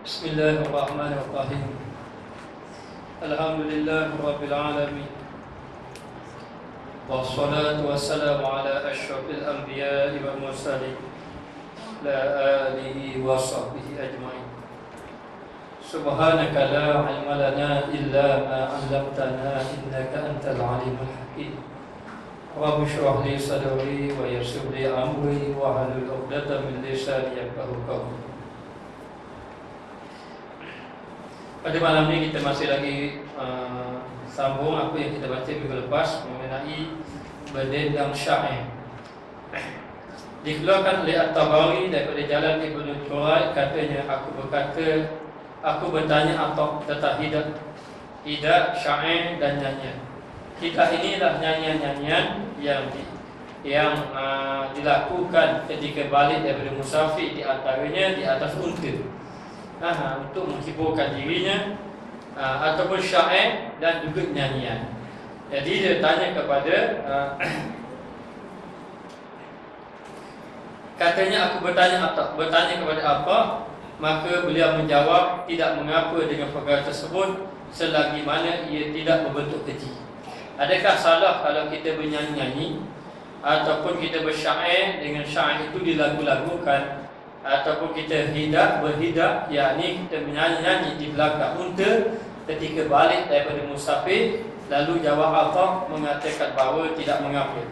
Bismillahirrahmanirrahim. Alhamdulillah Rabbil Alamin. Wassalatu wassalamu ala asyrafil anbiya'i wal mursalin la alihi wa sahbihi ajma'in. Subhanaka la ilma lana illa ma 'allamtana innaka antal alimul hakim. Rabbi shrah li sadri wa yassir li amri wa hlul 'uqdatam min lisani yafqahu qawli. Pada malam ini kita masih lagi sambung apa yang kita baca minggu lepas mengenai berdendang syair. Dikeluarkan oleh At-Tabari daripada jalan Ibnu Juraij, katanya aku bertanya atau tentang hidak syair dan nyanyian. Hidak inilah nyanyian-nyanyian yang dilakukan ketika balik daripada musafir, di antaranya di atas unta. Untuk menghiburkan dirinya, ataupun syair dan juga nyanyian. Jadi dia tanya kepada katanya aku bertanya kepada apa, maka beliau menjawab tidak mengapa dengan perkara tersebut selagi mana ia tidak berbentuk keji. Adakah salah kalau kita bernyanyi-nyanyi ataupun kita bersyair dengan syair itu dilagu-lagukan, ataupun kita berhidak, yakni kita menyanyi-nyanyi di belakang unta ketika balik daripada musafir? Lalu jawab apa? Mengatakan bahawa tidak mengapa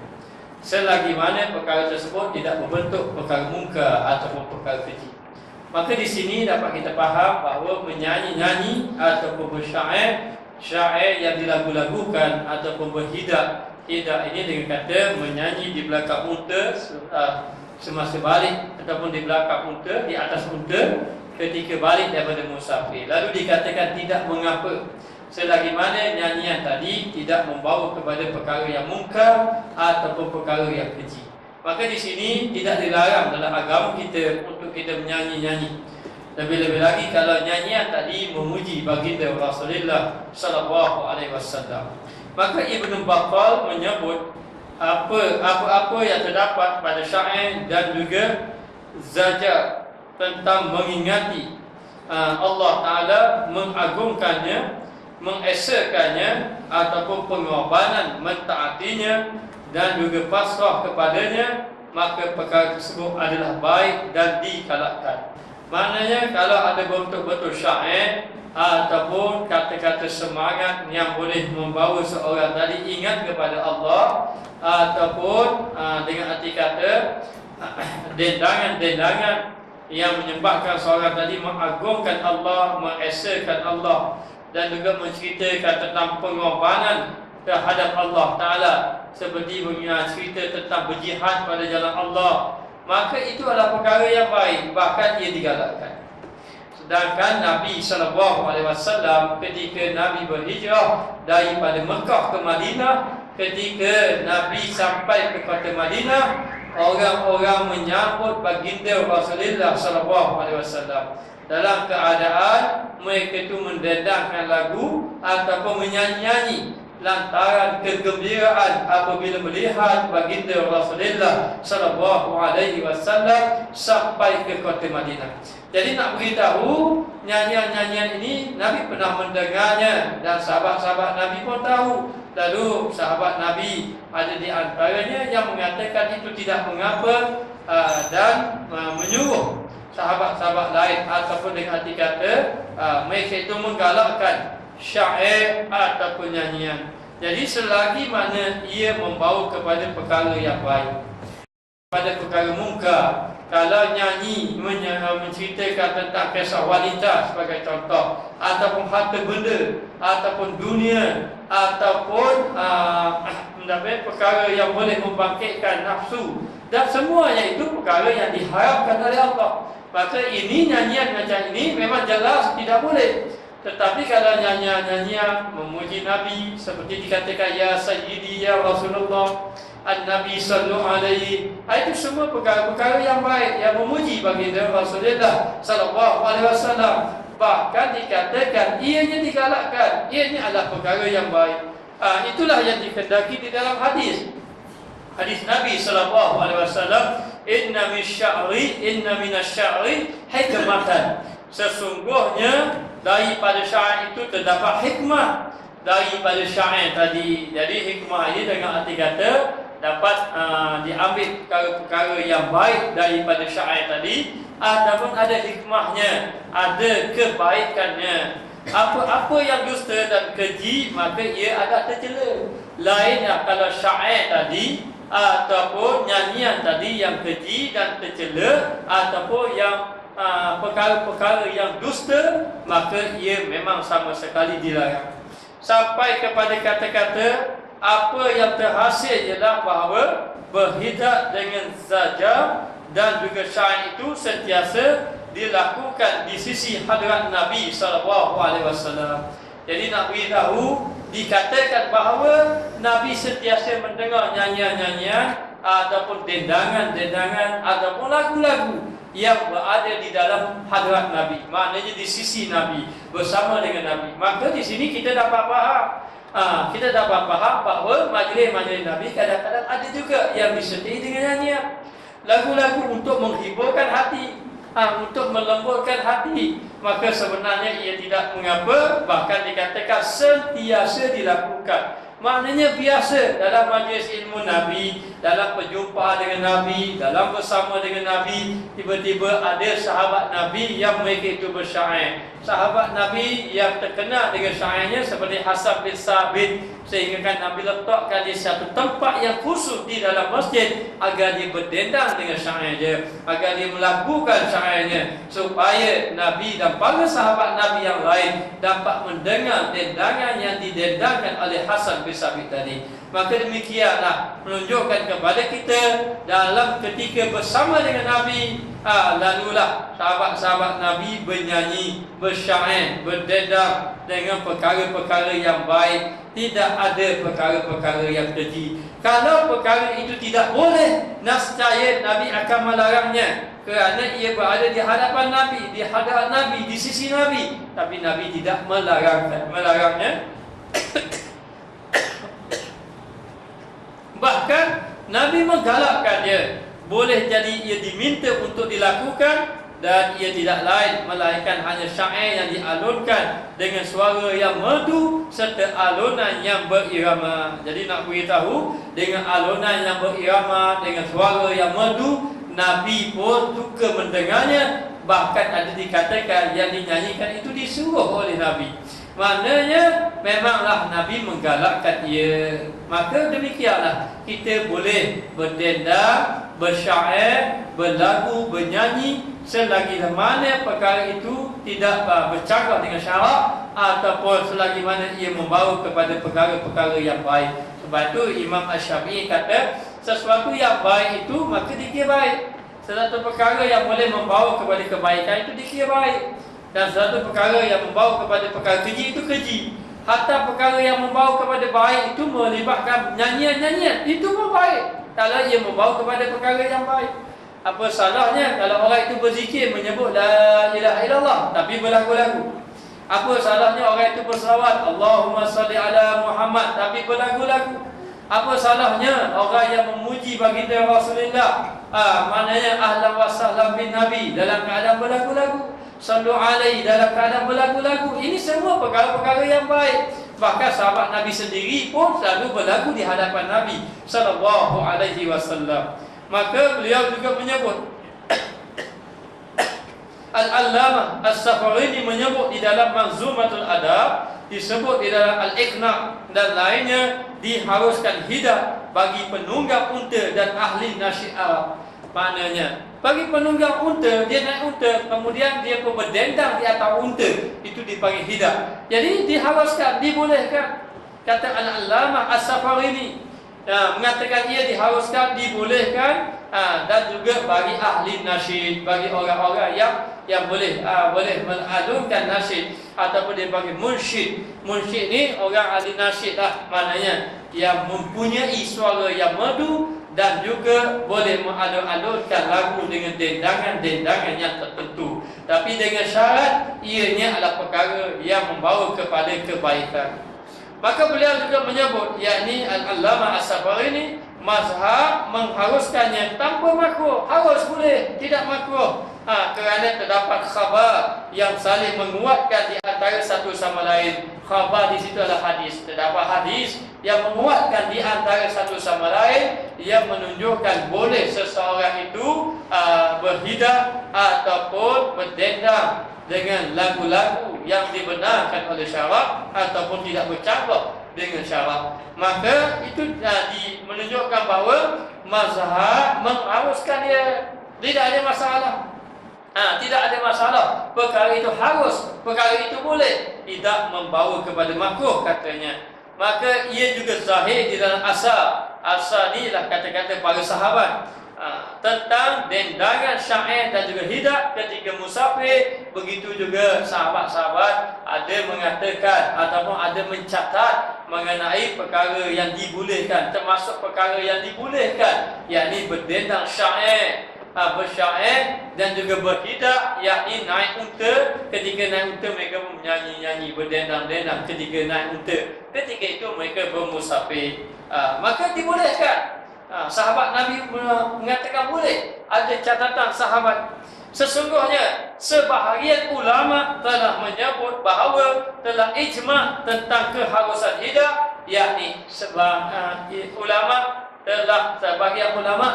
selagi mana perkara tersebut tidak berbentuk perkara mungkar ataupun perkara keji. Maka di sini dapat kita faham bahawa menyanyi-nyanyi ataupun bersyair, syair yang dilagu-lagukan ataupun berhidak ini dengan kata menyanyi di belakang unta semasa balik, ataupun di belakang unta, di atas unta ketika balik daripada musafir. Lalu dikatakan tidak mengapa selagi mana nyanyian tadi tidak membawa kepada perkara yang mungkar ataupun perkara yang keji. Maka di sini tidak dilarang dalam agama kita untuk kita menyanyi-nyanyi. Lebih-lebih lagi kalau nyanyian tadi memuji baginda Rasulullah sallallahu alaihi wasallam. Maka Ibnu Battal menyebut apa-apa yang terdapat pada syair dan juga zajar tentang mengingati Allah Ta'ala, mengagungkannya, mengesakannya, ataupun pengorbanan mentaatinya dan juga pasrah kepadanya, maka perkara tersebut adalah baik dan digalakkan. Maknanya kalau ada betul-betul syair ataupun kata-kata semangat yang boleh membawa seorang tadi ingat kepada Allah, ataupun dengan arti kata dendangan-dendangan yang menyebabkan seorang tadi mengagungkan Allah, mengesakan Allah, dan juga menceritakan tentang pengorbanan terhadap Allah Ta'ala, seperti cerita tentang berjihad pada jalan Allah, maka itu adalah perkara yang baik, bahkan ia digalakkan. Sedangkan Nabi SAW ketika Nabi berhijrah daripada Mekah ke Madinah, ketika Nabi sampai ke kota Madinah, orang-orang menyambut baginda Rasulullah SAW dalam keadaan mereka itu mendendangkan lagu ataupun menyanyi-nyanyi lantaran kegembiraan apabila melihat baginda Rasulullah SAW sampai ke kota Madinah. Jadi nak beritahu nyanyian-nyanyian ini Nabi pernah mendengarnya dan sahabat-sahabat Nabi pun tahu. Lalu sahabat Nabi ada di antaranya yang mengatakan itu tidak mengapa dan menyuruh sahabat-sahabat lain ataupun dengan arti kata mereka itu menggalakkan syair ataupun nyanyian. Jadi selagi mana ia membawa kepada perkara yang baik, pada perkara mungkar. Kalau nyanyi menceritakan tentang kisah wanita sebagai contoh, ataupun harta benda, ataupun dunia, ataupun perkara yang boleh membangkitkan nafsu, dan semuanya itu perkara yang diharapkan oleh Allah, maka ini nyanyian macam ini memang jelas tidak boleh. Tetapi kalau nyanyian memuji Nabi, seperti dikatakan ya Sayyidi ya Rasulullah, An-Nabi sallallahu alaihi, itu semua perkara-perkara yang baik yang memuji baginda Rasulullah sallallahu alaihi wasallam. Bahkan dikatakan ianya digalakkan, ianya adalah perkara yang baik. Itulah yang dikehendaki di dalam hadis Nabi sallallahu alaihi wasallam, inna minasy-sya'ri hikmatan. sesungguhnya daripada syair itu terdapat hikmah daripada syair tadi. Jadi hikmah ini dengan arti kata dapat diambil perkara-perkara yang baik daripada syair tadi, ataupun ada hikmahnya, ada kebaikannya. Apa-apa yang dusta dan keji, maka ia agak tercela. Lainnya kalau syair tadi ataupun nyanyian tadi yang keji dan tercela, ataupun yang perkara-perkara yang dusta, maka ia memang sama sekali dilarang. Sampai kepada kata-kata apa yang terhasil ialah bahawa berhijab dengan saja dan juga syair itu sentiasa dilakukan di sisi hadrat Nabi SAW. Jadi nak beritahu, dikatakan bahawa Nabi sentiasa mendengar nyanyian-nyanyian ataupun dendangan-dendangan ataupun lagu-lagu yang berada di dalam hadrat Nabi, maknanya di sisi Nabi, bersama dengan Nabi. Maka di sini kita dapat faham, kita dapat faham bahawa majlis-majlis Nabi kadang-kadang ada juga yang disertai dengan nyanyian, lagu-lagu untuk menghiburkan hati, untuk melembutkan hati. Maka sebenarnya ia tidak mengapa, bahkan dikatakan sentiasa dilakukan. Maknanya biasa dalam majlis ilmu Nabi, dalam perjumpaan dengan Nabi, dalam bersama dengan Nabi, tiba-tiba ada sahabat Nabi yang mereka itu bersyair. Sahabat Nabi yang terkenal dengan syairnya seperti Hasan bin Sabit, sehingga kan Nabi letakkan di satu tempat yang khusus di dalam masjid agar dia berdendang dengan syairnya, agar dia melakukan syairnya, supaya Nabi dan para sahabat Nabi yang lain dapat mendengar dendangan yang didendangkan oleh Hasan bin Sabit tadi. Maka demikianlah menunjukkan kepada kita dalam ketika bersama dengan Nabi, lalulah sahabat-sahabat Nabi bernyanyi, bersyair, berdendang dengan perkara-perkara yang baik. Tidak ada perkara-perkara yang keji. Kalau perkara itu tidak boleh, nescaya Nabi akan melarangnya, kerana ia berada di hadapan Nabi, di hadapan Nabi, di sisi Nabi. Tapi Nabi tidak melarangnya. Bahkan Nabi menggalakkannya. Boleh jadi ia diminta untuk dilakukan, dan ia tidak lain melainkan hanya syair yang dialunkan dengan suara yang merdu serta alunan yang berirama. Jadi nak beritahu, dengan alunan yang berirama, dengan suara yang merdu, Nabi pun suka mendengarnya. Bahkan ada dikatakan yang dinyanyikan itu disuruh oleh Nabi. Maknanya memanglah Nabi menggalakkan ia. Maka demikianlah kita boleh berdendang, bersyair, berlagu, bernyanyi, selagi mana perkara itu tidak bercakap dengan syarak, ataupun selagi mana ia membawa kepada perkara-perkara yang baik. Sebab itu Imam Asy-Syafi'i kata, sesuatu yang baik itu maka dikira baik. Sesuatu perkara yang boleh membawa kepada kebaikan itu dikira baik. Dan satu perkara yang membawa kepada perkara keji itu keji. Hatta perkara yang membawa kepada baik itu melibatkan nyanyian-nyanyian, itu pun baik kalau ia membawa kepada perkara yang baik. Apa salahnya kalau orang itu berzikir, menyebut la ilaha illallah tapi berlagu-lagu? Apa salahnya orang itu berselawat Allahumma salli ala Muhammad tapi berlagu-lagu? Apa salahnya orang yang memuji baginda Rasulullah, maknanya ahlan wa sahlan bin Nabi, dalam keadaan berlagu-lagu? Sallu alaihi, dalam keadaan berlagu-lagu. Ini semua perkara-perkara yang baik. Bahkan sahabat Nabi sendiri pun selalu berlagu di hadapan Nabi sallallahu alaihi wasallam. Maka beliau juga menyebut, Al-Allamah As-Safarini menyebut di dalam Manzumatul Adab, disebut di dalam Al-Iqna dan lainnya, diharuskan hidab bagi penunggang unta dan ahli nasyid Arab. Maknanya bagi penunggang unta, dia naik unta, kemudian dia pun berdendang di atas unta, itu dipanggil hidab. Jadi diharuskan, dibolehkan. Kata Al-Allamah As-Safarini mengatakan ia diharuskan, dibolehkan, dan juga bagi ahli nasyid, bagi orang-orang yang boleh mengadunkan nasyid, ataupun dia panggil munsyid. Munsyid ni orang ahli nasyid lah, maknanya yang mempunyai suara yang merdu dan juga boleh mengalun-alunkan lagu dengan dendangan-dendangan yang tertentu, tapi dengan syarat ianya adalah perkara yang membawa kepada kebaikan. Maka beliau juga menyebut, yakni Al-Allamah As-Safarini, mazhab mengharuskannya tanpa makruh. Harus boleh, tidak makruh. Kerana terdapat khabar yang saling menguatkan di antara satu sama lain. Khabar di situ adalah hadis. Terdapat hadis yang menguatkan di antara satu sama lain, yang menunjukkan boleh seseorang itu berhidah ataupun berdendang dengan lagu-lagu yang dibenarkan oleh syarak ataupun tidak bercampur dengan syarak. Maka itu menunjukkan bahawa mazhab mengharuskan dia, tidak ada masalah. Tidak ada masalah. Perkara itu harus, perkara itu boleh, tidak membawa kepada makruh katanya. Maka ia juga zahir di dalam asal. Asal ni lah kata-kata para sahabat tentang dendangan syair dan juga hidak ketika musafir. Begitu juga sahabat-sahabat ada mengatakan ataupun ada mencatat mengenai perkara yang dibolehkan, termasuk perkara yang dibolehkan, yakni berdendang syair, bersyair dan juga berhidak, yakni naik unta. Ketika naik unta mereka menyanyi-nyanyi, berdendang-dendang ketika naik unta. Ketika itu mereka bermusafir, maka dibolehkan. Sahabat Nabi mengatakan boleh. Ada catatan sahabat, sesungguhnya sebahagian ulama telah menyebut bahawa telah ijma' tentang keharusan hidak, yakni sebahagian ulama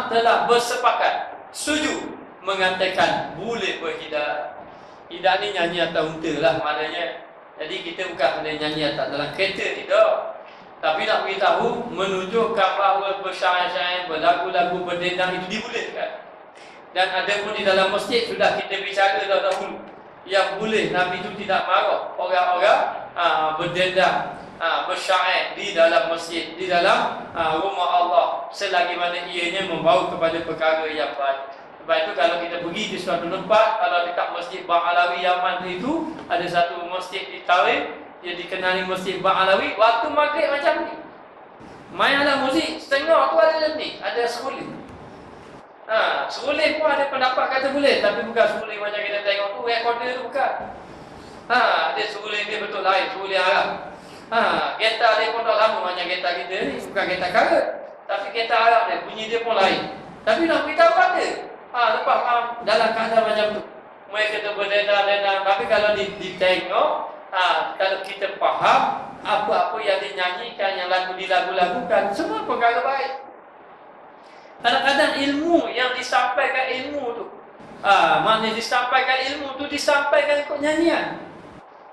telah bersepakat, setuju mengatakan boleh berhidak. Hidak ni nyanyi atas unta lah maknanya. Jadi kita bukan kena nyanyi atas dalam kereta, tidak. Tapi nak beritahu, menunjukkan bahawa bersyair-syair, berlagu-lagu, berdendang itu dibolehkan. Dan ada pun di dalam masjid sudah kita bicara dahulu yang boleh. Nabi itu tidak marah orang-orang berdendang, bersyair di dalam masjid, di dalam rumah Allah, selagi mana ianya membawa kepada perkara yang baik. Sebab itu kalau kita pergi di suatu tempat, kalau dekat Masjid Ba'alawi Yaman itu, ada satu masjid di Tarim, dia dikenali Masjid Ba'alawi, waktu maghrib macam ni, mainlah muzik, setengah tu ada ni, ada seruling. Seruling pun ada pendapat kata boleh, tapi bukan seruling macam kita tengok tu, recorder tu bukan. Dia seruling dia betul lain, seruling Arab. Gitar dia pun tak sama macam gitar kita ni, bukan gitar karet, tapi gitar Arab dia, bunyi dia pun lain. Tapi nak beritahu ada. Lepas dalam keadaan macam tu, mereka tu berdendang-dendang. Tapi kalau ditengok, kalau kita faham apa-apa yang dinyanyikan, yang dilagu-lagukan, semua perkara baik. Kadang-kadang ilmu yang disampaikan ilmu tu, maknanya disampaikan ilmu tu disampaikan ikut nyanyian.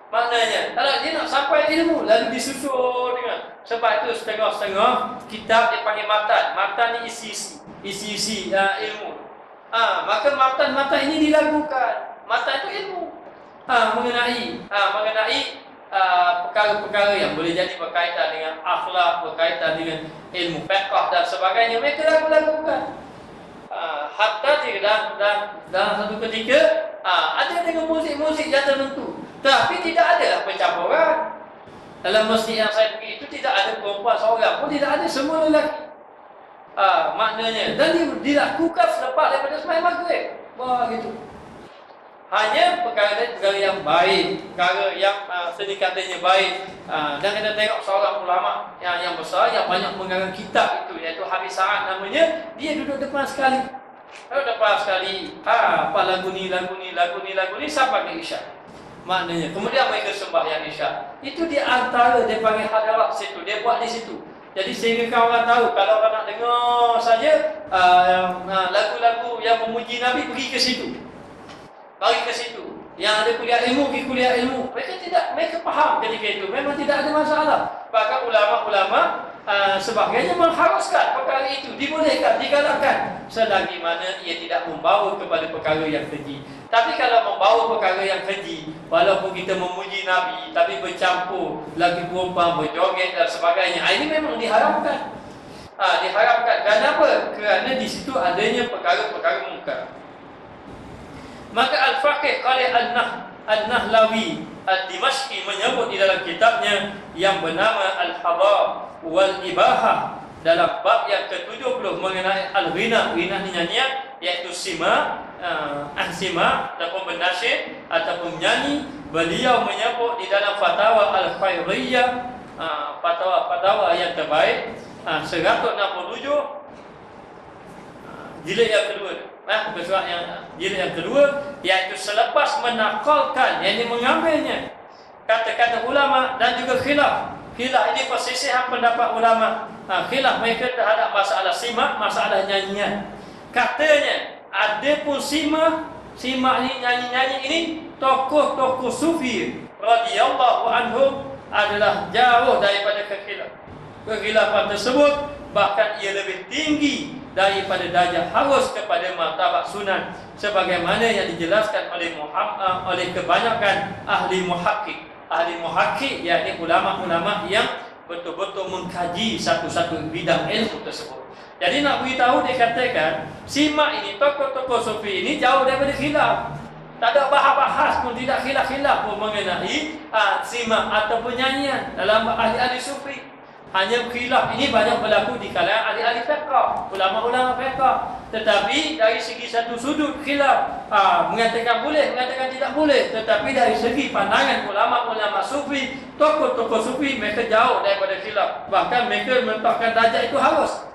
Maknanya kalau dia nak sampai ilmu lalu disusun dengan, sebab itu setengah-setengah kitab dia panggil matan. Matan ni isi-isi ilmu. Maka matan ini dilagukan. Matan itu ilmu mengenai perkara-perkara yang boleh jadi berkaitan dengan akhlak, berkaitan dengan ilmu fiqh dan sebagainya. Mereka lagu-lagukan. Hatta dalam satu ketika ada dengan muzik-muzik yang tertentu, tapi tidak ada pencampuran. Dalam masjid yang saya pergi itu tidak ada perempuan seorang pun, tidak ada, semua lelaki. Maknanya, dan dilakukan selepas daripada sembahyang maghrib. Begitu. Hanya perkara yang baik, perkara yang sedikatnya baik. Dan kita tengok seorang ulama yang besar, yang banyak mengarang kitab itu, iaitu Habib Sa'ad namanya. Dia duduk depan sekali. Apa lagu ni sampai ke isyak. Maknanya, kemudian mereka sembahyang isyak. Itu di antara dia panggil hadarat situ, dia buat di situ. Jadi sehingga orang tahu, kalau orang nak dengar saja lagu-lagu yang memuji Nabi, pergi ke situ. Pergi ke situ. Yang ada kuliah ilmu, pergi kuliah ilmu. Mereka faham ketika itu, memang tidak ada masalah. Bahkan ulama-ulama sebagainya mengharuskan perkara itu, dibolehkan, digalakkan, selagi mana ia tidak membawa kepada perkara yang keji. Tapi kalau membawa perkara yang keji, walaupun kita memuji Nabi, tapi bercampur lagi perempuan, berjoget dan sebagainya, ini memang diharamkan. Diharamkan. Kenapa? Kerana di situ adanya perkara-perkara mungkar. Maka Al-Faqih Khalid An-Nahlawi Ad-Dimashqi menyebut di dalam kitabnya yang bernama Al-Hadar wal-Ibahah, dalam bab yang ke-70 mengenai al-ghina. Ghina ni nyanyian, iaitu sima, ataupun bernasyid ataupun menyanyi. Beliau menyebut di dalam fatwa Al-Khairiyah, fatwa yang terbaik, 167 jilid yang kedua. Muka surat yang jilid yang kedua, iaitu selepas menakalkan, yang ini mengambilnya kata-kata ulama dan juga khilaf. Khilaf ini persisihan pendapat ulama. Khilaf mereka terhadap masalah simak, masalah nyanyian. Katanya, ada pun simak ni, nyanyi-nyanyi ini, tokoh-tokoh sufi radhiyallahu anhum adalah jauh daripada kekhilafan tersebut. Bahkan ia lebih tinggi daripada darjah harus kepada martabat sunan, sebagaimana yang dijelaskan oleh kebanyakan ahli muhakkik. Ahli muhakkik yakni ulama-ulama yang betul-betul mengkaji satu-satu bidang ilmu tersebut. Jadi nak beritahu, dia katakan simak ini, tokoh-tokoh sufi ini jauh daripada khilaf. Tak ada bahas-bahas pun, tidak khilaf-khilaf pun mengenai simak ataupun nyanyian dalam ahli-ahli sufi. Hanya khilaf ini banyak berlaku di kalangan ahli-ahli fiqh, ulama-ulama fiqh. Tetapi dari segi satu sudut khilaf, mengatakan boleh, mengatakan tidak boleh. Tetapi dari segi pandangan ulama-ulama sufi, tokoh-tokoh sufi, mereka jauh daripada khilaf. Bahkan mereka meletakkan darjah itu harus,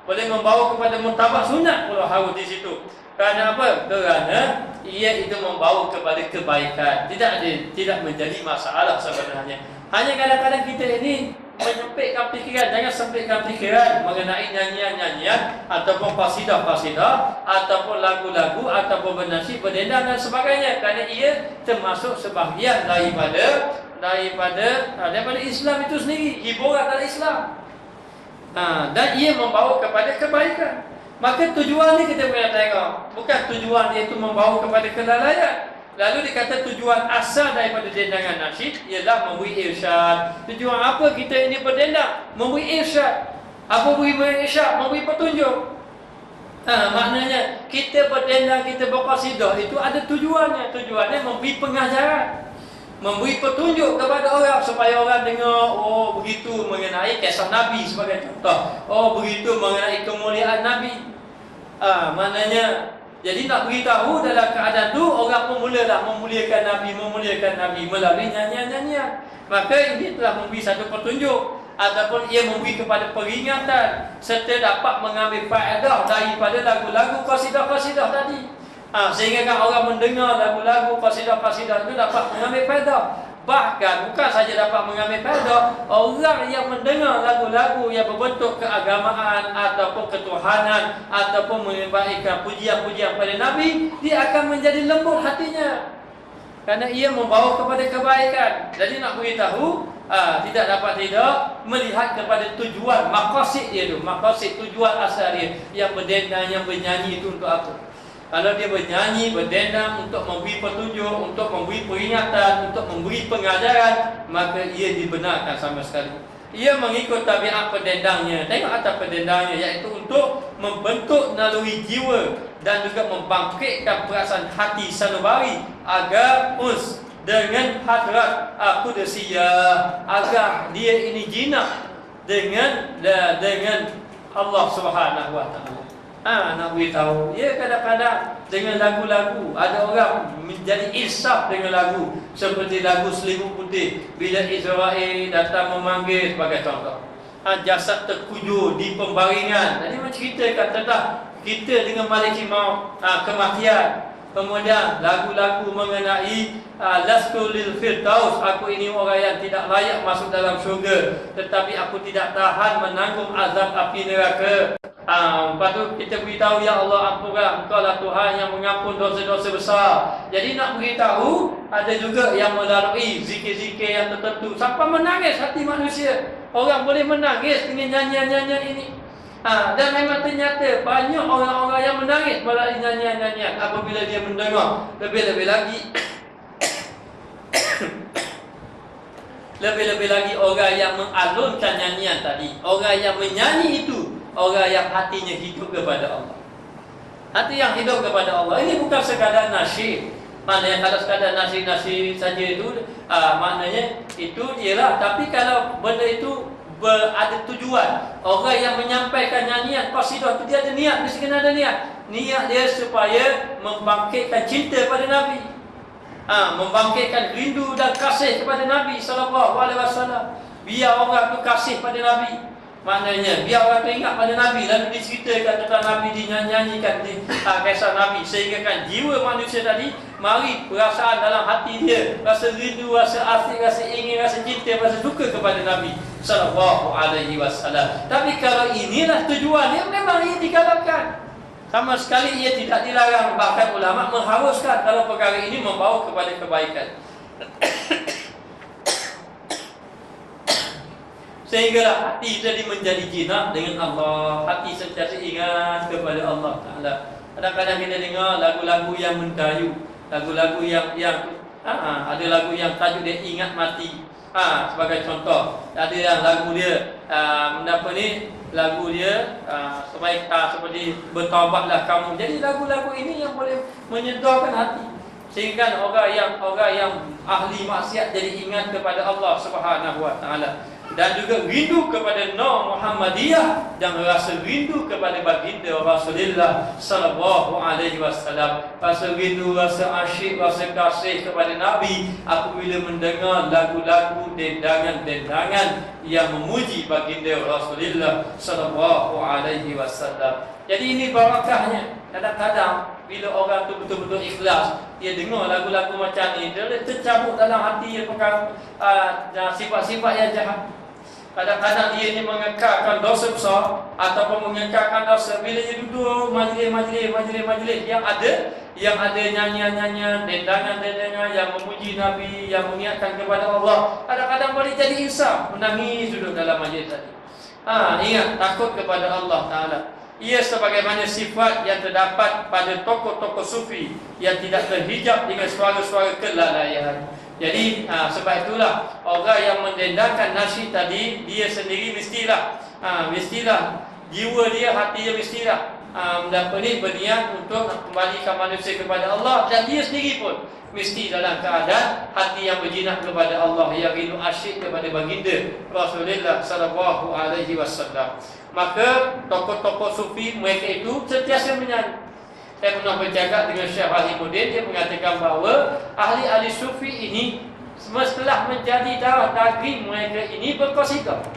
boleh membawa kepada martabat sunat kalau harus di situ. Kerana apa? Kerana ia itu membawa kepada kebaikan. Tidak menjadi masalah sebenarnya. Hanya kadang-kadang kita ini menyempitkan fikiran. Jangan sempitkan fikiran mengenai nyanyian-nyanyian ataupun qasidah-qasidah ataupun lagu-lagu ataupun bernasib, berdendang dan sebagainya. Kerana ia termasuk sebahagian daripada Islam itu sendiri, hiburan dalam Islam. Dan ia membawa kepada kebaikan. Maka tujuan ni kita boleh tengok, bukan tujuan dia itu membawa kepada kelalaian. Lalu dikata tujuan asal daripada dendangan nasyid ialah memberi irsyad. Tujuan apa kita ini berdendang? Memberi irsyad. Apa memberi irsyad? Memberi petunjuk. Maknanya kita berdendang, kita berqasidah itu ada tujuannya. Tujuannya memberi pengajaran, memberi petunjuk kepada orang supaya orang dengar, oh begitu mengenai kisah Nabi sebagai contoh. Oh begitu mengenai kemuliaan Nabi. Maknanya jadi nak beritahu dalam keadaan tu orang pun mulalah memuliakan Nabi melalui nyanyian-nyanyian. Maka ini telah memberi satu petunjuk ataupun ia memberi kepada peringatan serta dapat mengambil faedah daripada lagu-lagu qasidah-qasidah tadi. Sehingga kan orang mendengar lagu-lagu qasidah-qasidah itu dapat mengambil faedah. Bahkan bukan saja dapat mengambil faedah, orang yang mendengar lagu-lagu yang berbentuk keagamaan ataupun ketuhanan ataupun membaikkan pujian-pujian pada Nabi, dia akan menjadi lembut hatinya kerana ia membawa kepada kebaikan. Jadi nak beritahu, tidak dapat tidak melihat kepada tujuan, maqasid dia tu, maqasid tujuan asal dia. Yang berdendang, yang bernyanyi itu untuk apa? Kalau dia bernyanyi, berdendang untuk memberi petunjuk, untuk memberi peringatan, untuk memberi pengajaran, maka ia dibenarkan sama sekali. Ia mengikut tabiat pendendangnya. Tengok atas pendendangnya, iaitu untuk membentuk naluri jiwa dan juga membangkitkan perasaan hati sanubari agar uns dengan hadrat qudusiyah, agar dia ini jinak dengan Allah Subhanahu wa taala. Nak beritahu, ya kadang-kadang dengan lagu-lagu ada orang menjadi insaf dengan lagu seperti lagu Selimut Putih bila Israel datang memanggil sebagai contoh. Jasad terkujur di pembaringan. Jadi menceritakan tentang kita dengan malaikat maut, kematian. Kemudian lagu-lagu mengenai lastu lil firdaus, aku ini orang yang tidak layak masuk dalam syurga, tetapi aku tidak tahan menanggung azab api neraka. Lepas tu kita beritahu, ya Allah ampunlah, Engkau lah Tuhan yang mengampun dosa-dosa besar. Jadi nak beritahu, ada juga yang melalui zikir-zikir yang tertentu sampai menangis hati manusia. Orang boleh menangis dengan nyanyian-nyanyian ini. Dan memang ternyata banyak orang-orang yang menangis melalui nyanyian-nyanyian apabila dia mendengar. Lebih-lebih lagi lebih-lebih lagi orang yang mengalunkan nyanyian tadi, orang yang menyanyi itu, orang yang hatinya hidup kepada Allah. Hati yang hidup kepada Allah ini bukan sekadar nasyid. Maknanya kalau sekadar nasyid saja itu maknanya itu ialah, tapi kalau benda itu ada tujuan. Orang yang menyampaikan nyanyian qasidah itu dia ada niat, mesti kena ada niat. Niat dia supaya membangkitkan cinta pada Nabi, membangkitkan rindu dan kasih kepada Nabi sallallahu alaihi wasallam. Biar orang tu kasih pada Nabi. Maknanya biar orang teringat pada Nabi, lalu diceritakan tentang Nabi, dinyanyikan kisah Nabi, sehingga kan jiwa manusia tadi mari perasaan dalam hati dia, rasa rindu, rasa asyik, rasa ingin, rasa cinta, rasa suka kepada Nabi sallallahu alaihi wasallam. Tapi kalau inilah tujuannya, memang ia digalakkan. Sama sekali ia tidak dilarang, bahkan ulama mengharuskan kalau perkara ini membawa kepada kebaikan. Sehinggalah hati jadi menjadi jinak dengan Allah. Hati sentiasa ingat kepada Allah Ta'ala. Kadang-kadang kita dengar lagu-lagu yang mendayu, lagu-lagu yang ada lagu yang tajuk dia ingat mati. Sebagai contoh, ada yang lagu dia lagu dia seperti bertaubatlah kamu. Jadi lagu-lagu ini yang boleh menyedarkan hati, sehingga orang yang ahli maksiat jadi ingat kepada Allah Subhanahu wa taala, dan juga rindu kepada Nur Muhammadiyah, dan rasa rindu kepada baginda Rasulullah sallallahu alaihi wasallam. Rasa rindu, rasa asyik, rasa kasih kepada Nabi apabila mendengar lagu-lagu dendangan-dendangan yang memuji baginda Rasulullah sallallahu alaihi wasallam. Jadi ini barakahnya. Kadang-kadang bila orang tu betul-betul ikhlas, dia dengar lagu-lagu macam ni, dia tercabut dalam hati dia perkara sifat-sifat yang jahat. Kadang-kadang dia ni mengekalkan dosa besar ataupun mengekalkan dosa bila dia duduk majlis yang ada nyanyian-nyanyian, dendangan-dendangan yang memuji Nabi, yang mengingatkan kepada Allah. Kadang-kadang boleh jadi insaf, menangis duduk dalam majlis tadi. Ingat, takut kepada Allah Ta'ala. Ia sebagaimana sifat yang terdapat pada tokoh-tokoh sufi yang tidak terhijab dengan suara-suara kelalaian. Jadi sebab itulah orang yang mendendangkan nasyid tadi, dia sendiri mestilah jiwa dia, hati dia mestilah berniat untuk kembalikan manusia kepada Allah, dan dia sendiri pun mesti dalam keadaan hati yang berjinak kepada Allah, yang rindu asyik kepada baginda Rasulullah sallallahu alaihi wasallam. Maka tokoh-tokoh sufi mereka itu sentiasa menyanyi. Saya pernah bercakap dengan Syekh Hazimuddin, dia mengatakan bahawa ahli-ahli sufi ini setelah menjadi darah daging mereka ini berqasidah.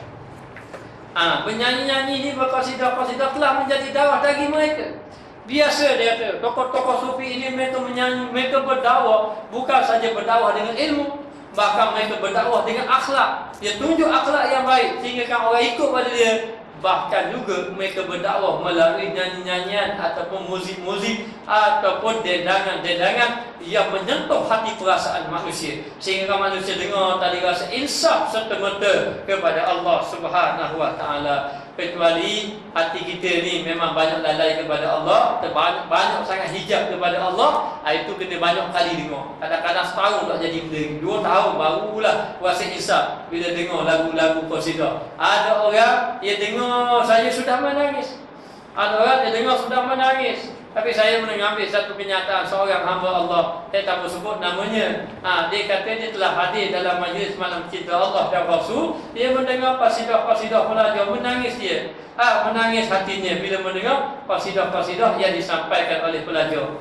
Penyanyi-nyanyi ini berqasidah telah menjadi darah daging mereka. Biasa dia kata, tokoh-tokoh sufi ini mereka menyanyi, mereka berdakwah, bukan saja berdakwah dengan ilmu, bahkan mereka berdakwah dengan akhlak. Dia tunjuk akhlak yang baik sehingga kan orang ikut pada dia. Bahkan juga mereka berdakwah melalui nyanyi-nyanyian ataupun muzik-muzik ataupun dendangan-dendangan yang menyentuh hati perasaan manusia, sehingga manusia dengar tadi rasa insaf serta-merta kepada Allah Subhanahu wa taala. Kecuali hati kita ni memang banyak lalai kepada Allah, banyak sangat hijab kepada Allah, itu kena banyak kali dengar. Kadang-kadang setahun tak jadi benda, 2 tahun barulah rasa insaf bila dengar lagu-lagu qasidah. Ada orang dia dengar saya sudah menangis, ada orang dia dengar sudah menangis. Tapi saya mengambil satu kenyataan seorang hamba Allah, saya tak mau sebut namanya. Dia kata dia telah hadir dalam majlis malam cinta Allah dan Rasul. Dia mendengar qasidah-qasidah pelajar, menangis dia. Menangis hatinya bila mendengar qasidah-qasidah yang disampaikan oleh pelajar.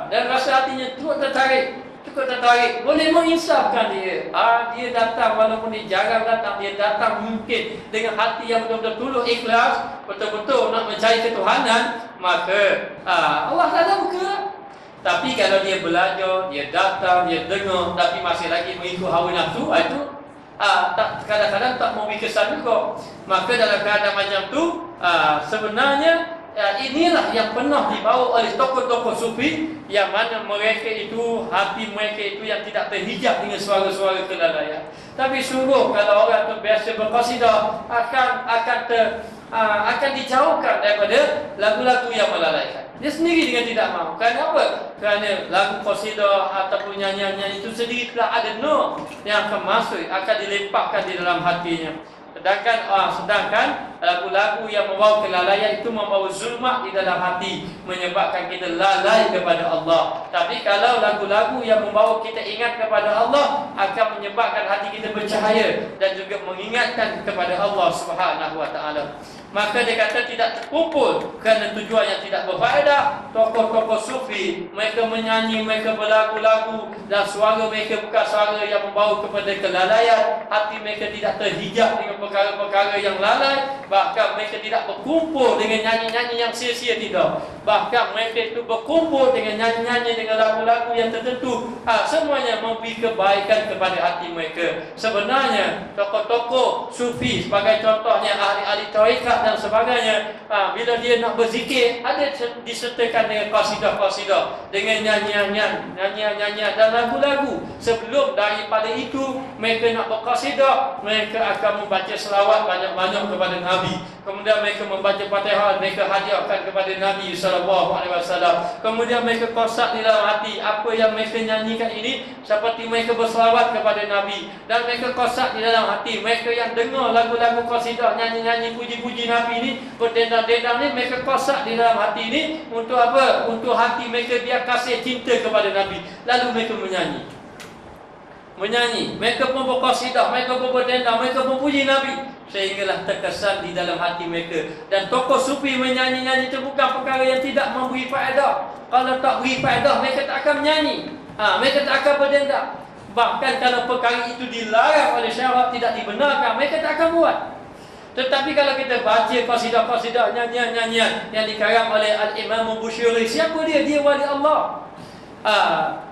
Dan rasa hatinya cukup tertarik. Boleh menginsafkan dia. Dia datang walaupun dia jarang datang, dia datang mungkin dengan hati yang betul-betul tulus ikhlas, betul-betul nak mencari ketuhanan, maka Allah Ta'ala buka. Tapi kalau dia belajar, dia datang, dia dengar, tapi masih lagi mengikut hawa nafsu, itu kadang-kadang tak mau berkesan juga. Maka dalam keadaan macam tu, sebenarnya inilah yang pernah dibawa oleh tokoh-tokoh sufi, yang mana mereka itu, hati mereka itu yang tidak terhijab dengan suara-suara kelalaian. Tapi sungguh kalau orang tu biasa berqasidah, akan dijauhkan daripada lagu-lagu yang melalaikan. Dia sendiri dengan tidak mahu. Kenapa? Kerana lagu qasidah ataupun nyanyian itu sendiri telah ada nur yang akan masuk, akan dilepaskan di dalam hatinya. Sedangkan lagu-lagu yang membawa kelalaian itu membawa zulmat di dalam hati, menyebabkan kita lalai kepada Allah. Tapi kalau lagu-lagu yang membawa kita ingat kepada Allah, akan menyebabkan hati kita bercahaya dan juga mengingatkan kepada Allah Subhanahu wa taala. Maka dia kata tidak terkumpul kerana tujuan yang tidak berfaedah. Tokoh-tokoh sufi mereka menyanyi, mereka berlagu-lagu, dan suara mereka bukan suara yang membawa kepada kelalaian. Hati mereka tidak terhijab dengan perkara-perkara yang lalai, Bahkan mereka tidak berkumpul dengan nyanyi-nyanyi yang sia-sia, tidak. Bahkan mereka itu berkumpul dengan nyanyi-nyanyi, dengan lagu-lagu yang tertentu. Semuanya memberi kebaikan kepada hati mereka. Sebenarnya tokoh-tokoh sufi sebagai contohnya, ahli-ahli tarikat dan sebagainya, bila dia nak berzikir, ada disertakan dengan qasidah-qasidah, dengan nyanyian dan lagu-lagu. Sebelum daripada itu mereka nak berqasidah, mereka akan membaca selawat banyak-banyak kepada Nabi. Kemudian mereka membaca Fatihah, mereka hadiahkan kepada Nabi sallallahu alaihi wasallam. Kemudian mereka qasad di dalam hati apa yang mereka nyanyikan ini seperti mereka berselawat kepada Nabi. Dan mereka qasad di dalam hati mereka yang dengar lagu-lagu qasidah, nyanyi-nyanyi puji-puji Nabi ini, berdendang-dendang ni, mereka qasad di dalam hati ini untuk apa? Untuk hati mereka dia kasih cinta kepada Nabi. Lalu mereka menyanyi, mereka pun berqasidah, mereka pun berdendang, mereka pun puji Nabi, sehinggalah terkesan di dalam hati mereka. Dan tokoh sufi menyanyi-nyanyi itu bukan perkara yang tidak memberi faedah. Kalau tak beri faedah, mereka tak akan menyanyi, mereka tak akan berdendang. Bahkan kalau perkara itu dilarang oleh syarak, tidak dibenarkan, mereka tak akan buat. Tetapi kalau kita baca qasidah-qasidah, nyanyian-nyanyian yang dikarang oleh Al-Imam Bushiri, siapa dia? Dia wali Allah.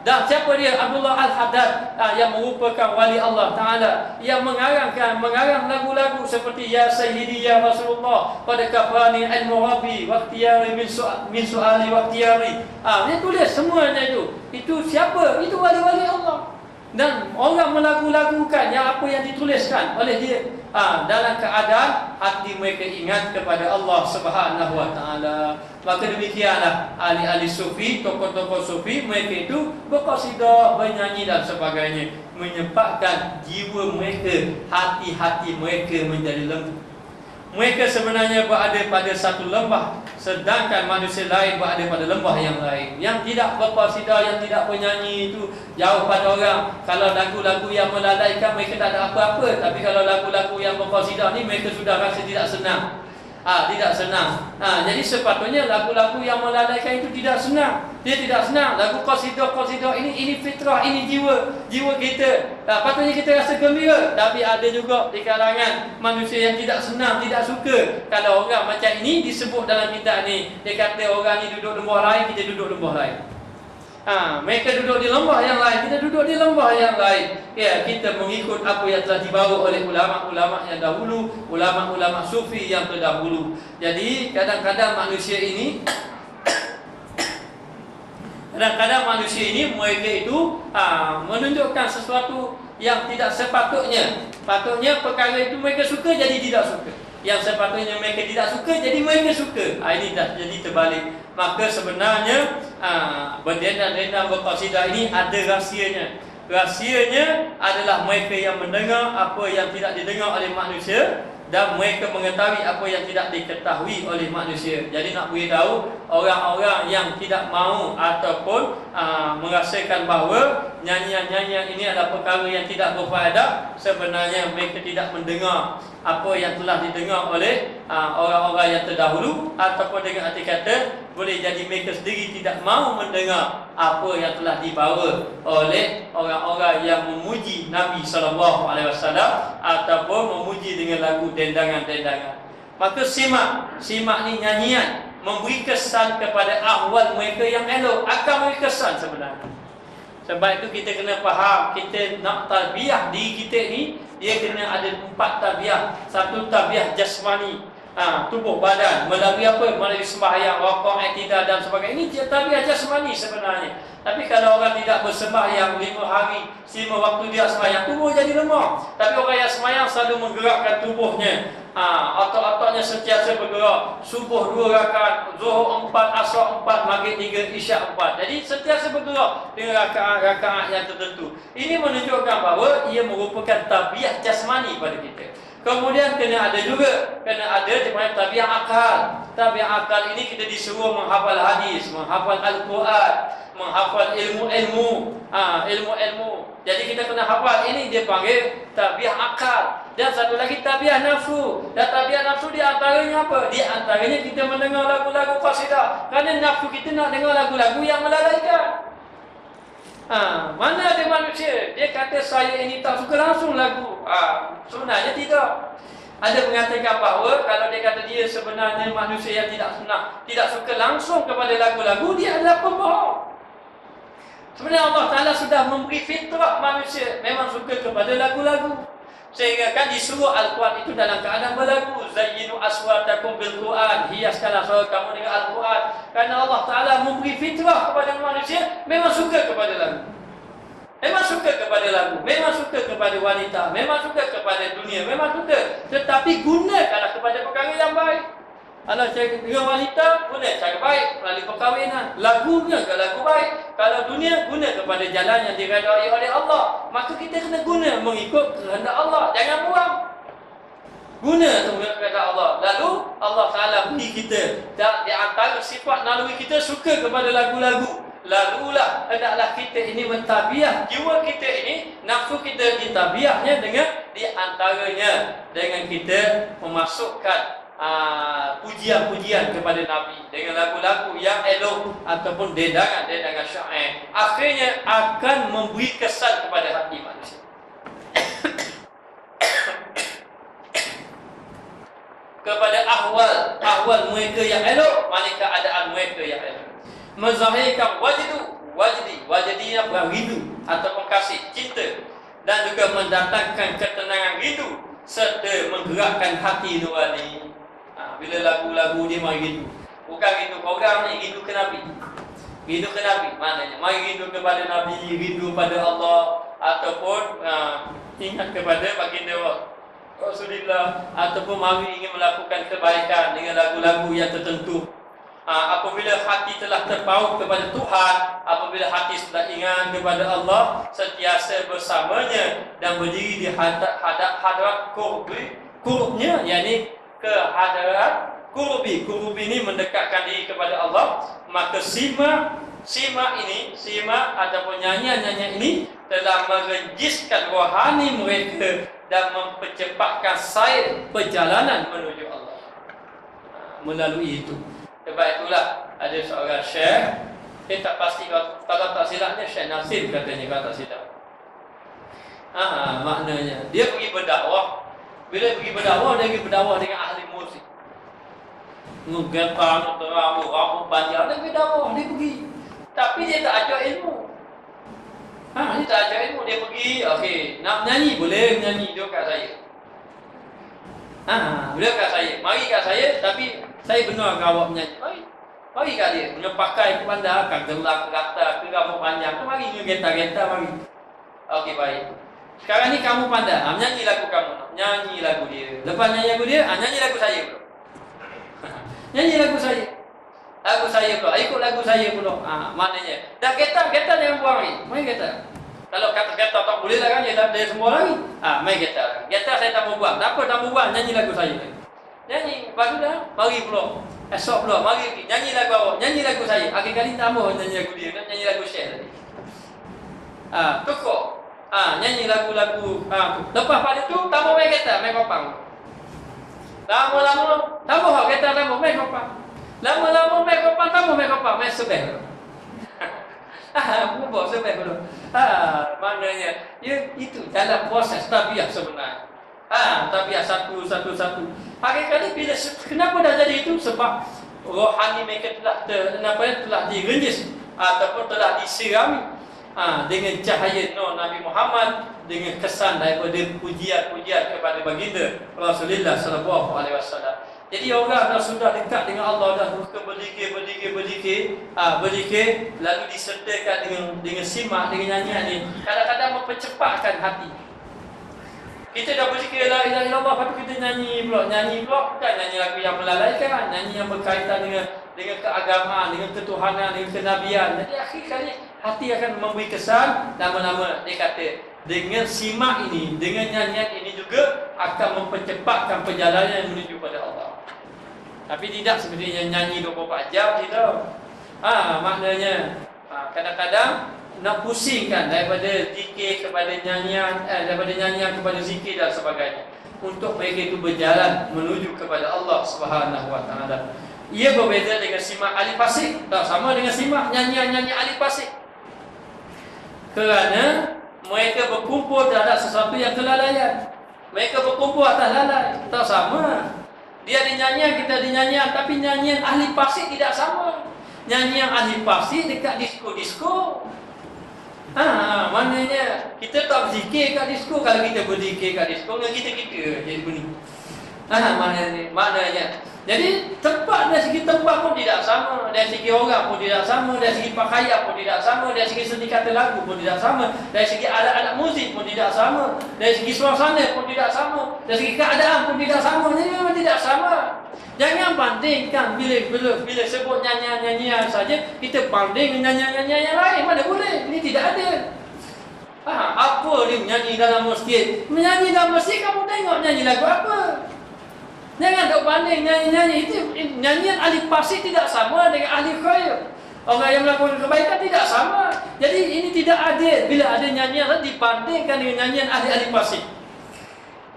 Dan siapa dia? Abdullah Al-Haddad, yang merupakan wali Allah Ta'ala, yang mengarang lagu-lagu seperti Ya Sayyidi Ya Rasulullah, Qad kafani ilmu Rabbi Waqtiyari min su'ali waqtiyari. Dia tulis semuanya itu. Itu siapa? Itu wali-wali Allah. Dan orang melagu-lagukan yang apa yang dituliskan oleh dia, dalam keadaan hati mereka ingat kepada Allah Subhanahu wa Ta'ala. Maka demikianlah ahli-ahli sufi, tokoh-tokoh sufi, mereka itu berqasidah, bernyanyi dan sebagainya, menyebabkan jiwa mereka, hati-hati mereka menjadi lembut. Mereka sebenarnya berada pada satu lembah, sedangkan manusia lain berada pada lembah yang lain. Yang tidak berqasidah, yang tidak bernyanyi itu jauh pada orang. Kalau lagu-lagu yang melalaikan, mereka tak ada apa-apa. Tapi kalau lagu-lagu yang berqasidah ni, mereka sudah rasa tidak senang. Tidak senang. Jadi sepatutnya lagu-lagu yang melalaikan itu tidak senang. Dia tidak senang. Lagu qasidah ini fitrah, ini jiwa kita. Patutnya kita rasa gembira. Tapi ada juga di kalangan manusia yang tidak senang, tidak suka kalau orang macam ini disebut dalam kitab ni. Dia kata orang ni duduk lembah lain, kita duduk lembah lain. Mereka duduk di lembah yang lain, kita duduk di lembah yang lain. Ya, kita mengikut apa yang telah dibawa oleh ulama-ulama yang dahulu, ulama-ulama sufi yang terdahulu. Jadi kadang-kadang manusia ini mereka itu menunjukkan sesuatu yang tidak sepatutnya. Patutnya perkara itu mereka suka jadi tidak suka. Yang sepatutnya mereka tidak suka jadi mereka suka. Ini dah jadi terbalik. Maka sebenarnya berdendang-dendang berqasidah ini ada rahsianya. Rahsianya adalah mereka yang mendengar apa yang tidak didengar oleh manusia, dan mereka mengetahui apa yang tidak diketahui oleh manusia. Jadi nak beritahu orang-orang yang tidak mahu ataupun merasakan bahawa nyanyian-nyanyian ini adalah perkara yang tidak berfaedah, sebenarnya mereka tidak mendengar apa yang telah didengar oleh orang-orang yang terdahulu, ataupun dengan arti kata boleh jadi mereka sendiri tidak mahu mendengar apa yang telah dibawa oleh orang-orang yang memuji Nabi sallallahu alaihi wasallam ataupun memuji dengan lagu dendangan-dendangan. Maka simak ni nyanyian memberi kesan kepada ahwal mereka yang elok, akan memberi kesan sebenarnya. Sebab itu kita kena faham, kita nak tarbiyah diri kita ni, dia kena ada 4 tarbiyah. Satu tarbiyah jasmani, tubuh badan, melalui apa? Melalui sembahyang, rakaat, i'tidal dan sebagainya. Ini tarbiyah jasmani sebenarnya. Tapi kalau orang tidak bersembahyang 5 hari, 5 waktu dia sembahyang, tubuh jadi lemah. Tapi orang yang sembahyang selalu menggerakkan tubuhnya, otot-ototnya sentiasa bergerak. Subuh 2 rakaat, Zuhur 4, Asar 4, Maghrib 3, Isyak 4. Jadi sentiasa bergerak dengan rakaat-rakaat yang tertentu. Ini menunjukkan bahawa ia merupakan tarbiyah jasmani pada kita. Kemudian kena ada tarbiyah akal. Tarbiyah akal ini kita disuruh menghafal hadis, menghafal Al-Quran, menghafal ilmu-ilmu. Jadi kita kena hafal. Ini dia panggil tarbiyah akal. Dan satu lagi tarbiyah nafsu. Dan tarbiyah nafsu di antaranya apa? Di antaranya kita mendengar lagu-lagu qasidah. Kerana nafsu kita nak dengar lagu-lagu yang melalaikan. Mana ada manusia dia kata saya ini tak suka langsung lagu. Sebenarnya tidak. Ada mengatakan bahawa kalau dia kata dia sebenarnya manusia yang tidak suka langsung kepada lagu-lagu, dia adalah pembohong. Sebenarnya Allah Ta'ala sudah memberi fitrah manusia memang suka kepada lagu-lagu. Sehingga kan di surah Al-Quran itu dalam keadaan berlagu. Zayyinu aswatakum bil Quran. Hiaskanlah suara kamu dengan Al-Quran. Kerana Allah Ta'ala memberi fitrah kepada manusia memang suka kepada lagu. Memang suka kepada lagu, memang suka kepada wanita, memang suka kepada dunia, memang suka. Tetapi gunakanlah kepada perkara yang baik. Kalau cakap dengan wanita, guna cara baik melalui perkahwinan. Lagunya ke lagu baik. Kalau dunia, guna kepada jalan yang diredai oleh Allah. Maka kita kena guna mengikut kehendak Allah. Jangan buang. Guna untuk kehendak Allah. Lalu Allah Ta'ala beri kita di antara sifat naluri kita suka kepada lagu-lagu. Lalulah hendaklah kita ini mentabiah jiwa kita ini, nafsu kita ditabiahnya dengan di antaranya dengan kita memasukkan pujian-pujian kepada Nabi dengan lagu-lagu yang elok ataupun dendangan syair. Akhirnya akan memberi kesan kepada hati manusia. Kepada ahwal mereka yang elok, manakah keadaan mereka yang elok. Menzahirkan wajdinya rindu ataupun kasih cinta, dan juga mendatangkan ketenangan rindu serta menggerakkan hati nurani. Bila lagu-lagu dia mari rindu, bukan rindu orang ni, rindu ke Nabi. Rindu ke Nabi maknanya mari rindu kepada Nabi, rindu pada Allah, ataupun ingat kepada baginda Rasulullah, ataupun mari ingin melakukan kebaikan dengan lagu-lagu yang tertentu. Apabila hati telah terpaut kepada Tuhan, apabila hati sudah ingat kepada Allah, sentiasa bersamanya dan berdiri di hadrat kurubnya, yakni ke hadarat kurubi ini mendekatkan diri kepada Allah. Maka sima ataupun nyanyian ini telah merenjiskan rohani mereka dan mempercepatkan sair perjalanan menuju Allah melalui itu. Sebab itulah ada seorang syekh, dia tak pasti kalau tak silapnya Syekh Nasir katanya, kalau tak silap. Maknanya dia pergi berdakwah. Bila pergi berdakwah, dia pergi berdakwah dengan ahli muzik. Ngegetar, rambut panjang, dia pergi dakwah, dia pergi. Tapi dia tak ajar ilmu. Dia tak ajar ilmu, dia pergi, okey, nak menyanyi, boleh menyanyi, dia kat saya. Beliau kat saya, mari kat saya, tapi saya benar awak menyanyi. Mari kat dia, punya pakai pandai, kan gelap, rata, ke rambut panjang. Mari genta-genta, mari. Okey, baik. Sekarang ni kamu pandai, menyanyi lagu kamu. Nyanyi lagu dia. Lepas nyanyi lagu dia, nyanyi lagu saya pula. Nyanyi lagu saya. Lagu saya pula, ikut lagu saya pula. Maknanya, dah geta jangan buang lagi. Mari geta. Kalau kata geta tak boleh lah kan, dia semua lagi. Mari geta. Geta saya tak mau buang. Tak apa, tak mau buang, nyanyi lagu saya lagi. Nyanyi, lepas tu dah, mari pula. Esok pula, mari pergi. Nyanyi lagu awak, nyanyi lagu saya. Akhir kali tambah nyanyi lagu dia, nyanyi lagu Syekh tadi. Tukar. Nyanyi lagu-lagu. Lepas pada tu, tambah main kereta, main kopang. Lama-lama, tambah kereta, tambah main kopang. Lama-lama main kopang, tambah main kopang, main sebel. Berubah sebel dulu. Maknanya, itu dalam proses tabiat sebenarnya. Tabiat satu. Akhir-kali bila kenapa dah jadi itu? Sebab rohani mereka telah direnjis ataupun telah disirami dengan cahaya Nur Nabi Muhammad, dengan kesan daripada pujian-pujian kepada baginda Rasulullah sallallahu alaihi wasallam. Jadi orang dah sudah dekat dengan Allah, dah suka berzikir, lalu disertakan dengan simak, dengan nyanyian ni, kadang-kadang mempercepatkan hati. Kita dah berzikir la ilaha illallah, lepas tu kita nyanyi pula, bukan nyanyi lagu yang melalaikan, nyanyi yang berkaitan dengan keagamaan, dengan ketuhanan, dengan kenabian. Jadi akhir kali hati akan memberi kesan. Lama-lama dia kata, dengan simak ini, dengan nyanyian ini juga akan mempercepatkan perjalanan menuju pada Allah. Tapi tidak seperti yang nyanyi 24 jam gitu. Maknanya kadang-kadang nak pusingkan daripada zikir kepada nyanyian, daripada nyanyian kepada zikir dan sebagainya, untuk mereka itu berjalan menuju kepada Allah Subhanahu wa taala. Ia berbeza dengan simak ahli fasik, tak sama dengan simak nyanyian-nyanyi ahli fasik. Kerana mereka berkumpul terhadap sesuatu yang kelalaian. Mereka berkumpul atas lalai. Tak sama. Dia ada nyanyian, kita ada nyanyian. Tapi nyanyian ahli pasir tidak sama. Nyanyian ahli pasir dekat disko-disko. Maknanya kita tak berzikir kat disko. Kalau kita berzikir kat disko, dengan kita jadi bunyi. Maknanya. Jadi tempat dari segi tempat pun tidak sama, dari segi orang pun tidak sama, dari segi pakaian pun tidak sama, dari segi seni kata lagu pun tidak sama, dari segi alat-alat muzik pun tidak sama, dari segi suasana pun tidak sama, dari segi keadaan pun tidak sama. Jadi memang tidak sama. Jangan bandingkan bila sebut nyanyian-nyanyian saja kita banding dengan nyanyian-nyanyian yang lain. Mana boleh? Ini tidak ada. Apa ni menyanyi dalam masjid? Menyanyi dalam masjid kamu tengok nyanyi lagu apa? Jangan dok banding nyanyi-nyanyi itu. Nyanyian ahli pasir tidak sama dengan ahli khair. Orang yang melakukan kebaikan tidak sama. Jadi ini tidak adil bila ada nyanyian dibandingkan dengan nyanyian ahli-ahli pasir.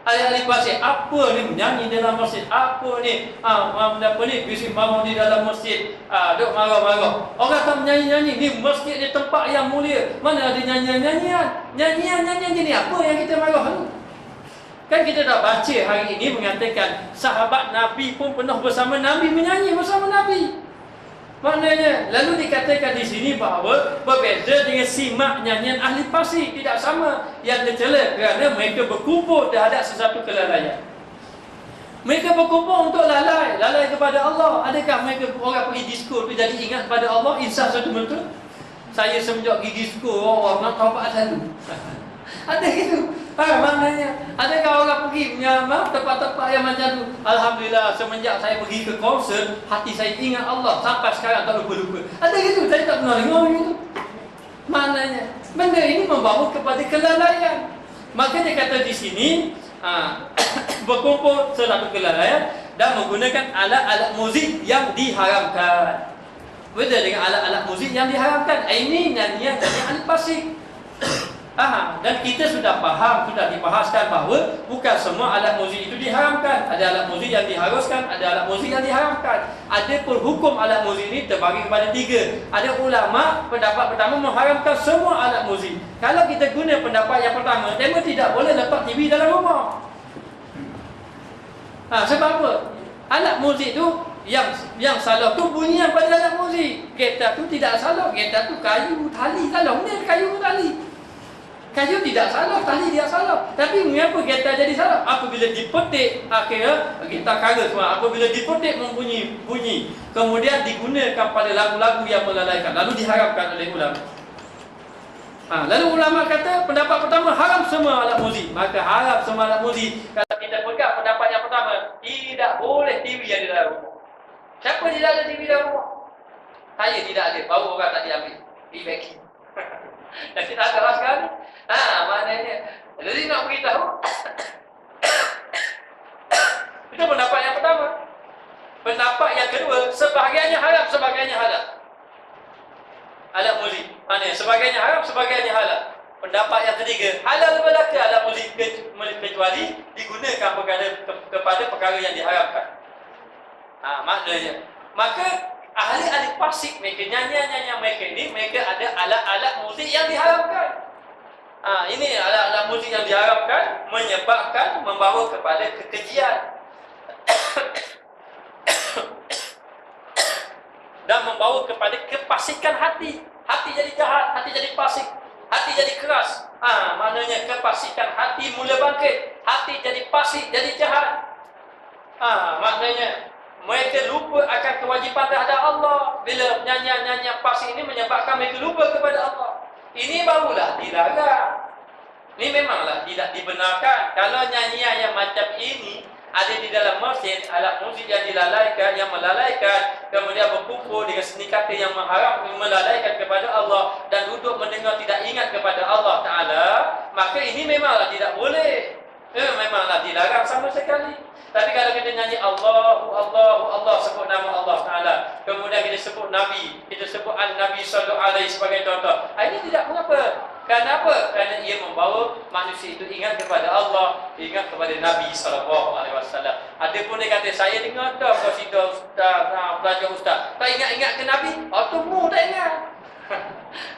Ahli-ahli pasir, apa ni menyanyi dalam masjid? Apa ni? Apa ni? Bising bangun di dalam masjid. Dok marah-marah. Orang tak menyanyi-nyanyi. Ni masjid ni tempat yang mulia. Mana ada nyanyian-nyanyian? Nyanyian-nyanyian jenis apa yang kita marah ni? Kan kita dah baca hari ini mengatakan sahabat Nabi pun pernah bersama Nabi menyanyi bersama Nabi. Maknanya lalu dikatakan di sini bahawa berbeza dengan simak nyanyian ahli pasir, tidak sama. Yang tercela kerana mereka berkumpul terhadap sesuatu kelalaian. Mereka berkumpul untuk lalai kepada Allah. Adakah mereka orang pergi disko tu jadi ingat pada Allah? Insaf satu bentuk. Saya semenjak pergi disko orang nak taubat selalu. Ada gitu. Maknanya adakah orang pergi tempat-tempat yang macam tu? Alhamdulillah semenjak saya pergi ke konsert, hati saya ingat Allah sampai sekarang tak lupa-lupa. Ada gitu, saya tak pernah dengar gitu. Maknanya benda ini membawa kepada kelalaian. Makanya kata di sini berkumpul suatu kelalaian dan menggunakan alat-alat muzik yang diharamkan. Beda dengan alat-alat muzik yang diharamkan. Ini nyanyian ahli pasir. Dan kita sudah faham, sudah dibahaskan bahawa bukan semua alat muzik itu diharamkan. Ada alat muzik yang diharuskan, ada alat muzik yang diharamkan. Adapun hukum alat muzik ini terbagi kepada 3. Ada ulama pendapat pertama mengharamkan semua alat muzik. Kalau kita guna pendapat yang pertama, tema tidak boleh letak TV dalam rumah. Sebab apa? Alat muzik tu yang salah tu bunyian pada alat muzik. Gitar tu tidak salah, gitar tu kayu, tali salah. Mana kayu tali? Kayu tidak salah, tali dia salah. Tapi mengapa gitar jadi salah? Apabila dipetik, akhirnya gitar kara semua. Apabila dipetik bunyi. Kemudian digunakan pada lagu-lagu yang melalaikan. Lalu diharapkan oleh ulama. Lalu ulama kata pendapat pertama haram semua alat muzik. Maka haram semua alat muzik. Kalau kita pegang pendapat yang pertama, tidak boleh TV yang di dalam rumah. Siapa tidak ada TV dalam rumah? Saya tidak ada. Baru orang tak diambil. Di-vacuum. Dan kita agak sekali. Maknanya jadi nak beritahu itu pendapat yang pertama. Pendapat yang kedua, sebahagiannya haram, sebahagiannya halal. Alat muzik, maknanya sebahagiannya haram, sebahagiannya halal. Pendapat yang ketiga, halal belaka alat muzik kecuali digunakan kepada perkara yang diharamkan. Maknanya maka ahli-ahli pasik mereka, nyanyian-nyanyian mereka ini, mereka ada alat-alat muzik yang diharamkan. Ini alat-alat muzik yang diharapkan menyebabkan, membawa kepada kekejian dan membawa kepada kepasikan hati. Hati jadi jahat, hati jadi pasik, hati jadi keras. Maknanya kepasikan hati mula bangkit, hati jadi pasik, jadi jahat. Maknanya mereka lupa akan kewajipan terhadap Allah. Bila nyanyian-nyanyian pasik ini menyebabkan mereka lupa kepada Allah. Ini barulah dilarang. Ini memanglah tidak dibenarkan. Kalau nyanyian yang macam ini ada di dalam masjid, alat muzik yang dilalaikan, yang melalaikan, kemudian berkumpul dengan seni kata yang melalaikan kepada Allah dan duduk mendengar tidak ingat kepada Allah Ta'ala, maka ini memanglah tidak boleh. Memanglah dilarang sama sekali. Tapi kalau kita nyanyi Allahu Allahu Allah, sebut nama Allah Ta'ala, kemudian kita sebut Nabi, kita sebut An-Nabi Sallallahu Alaihi sebagai contoh, ini tidak mengapa. Kenapa? Kerana ia membawa manusia itu ingat kepada Allah, ingat kepada Nabi Sallallahu Alaihi Wasallam. Ada pun dia kata, saya dengar dah qasidah ustaz, pelajar ustaz, tak ingat-ingat ke Nabi? Mu tak ingat.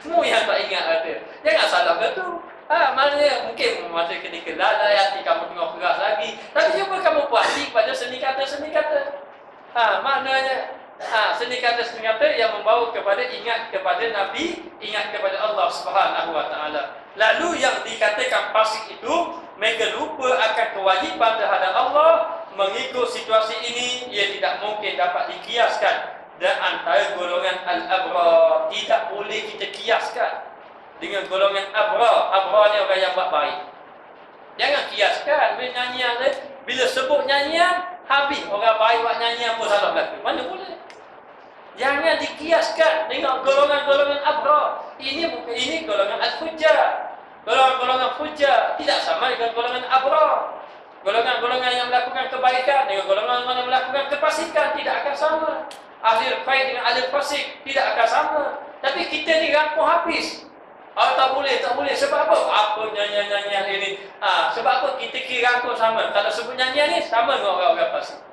Mu yang tak ingat ada. Jangan salah ke tu. Maknanya mungkin masa ketika lalai hati kamu tengok keras lagi, tapi cuba kamu puasi pada seni kata-seni kata. Maknanya seni kata-seni kata yang membawa kepada ingat kepada Nabi, ingat kepada Allah Subhanahu Wa Taala. Lalu yang dikatakan fasik itu, mereka lupa akan kewajipan terhadap Allah. Mengikut situasi ini, ia tidak mungkin dapat dikiaskan dan antara golongan al-abrar. Tidak boleh kita kiaskan dengan golongan abrar. Abrar ni orang yang buat baik. Jangan kiaskan nyanyian ni. Bila sebut nyanyian, habis orang baik buat nyanyian pun salah berlaku. Mana boleh? Jangan dikiaskan dengan golongan-golongan abrar. Ini golongan al-fujjar. Golongan-golongan fujjar tidak sama dengan golongan abrar. Golongan-golongan yang melakukan kebaikan dengan golongan-golongan yang melakukan kefasikan tidak akan sama. Ahli khair dengan ahli fasik tidak akan sama. Tapi kita ni rangkul habis. Tak boleh. Sebab apa? Apa nyanyian ini? Sebab apa kita kira rangkul sama? Kalau sebut nyanyian ni sama dengan orang-orang fasik.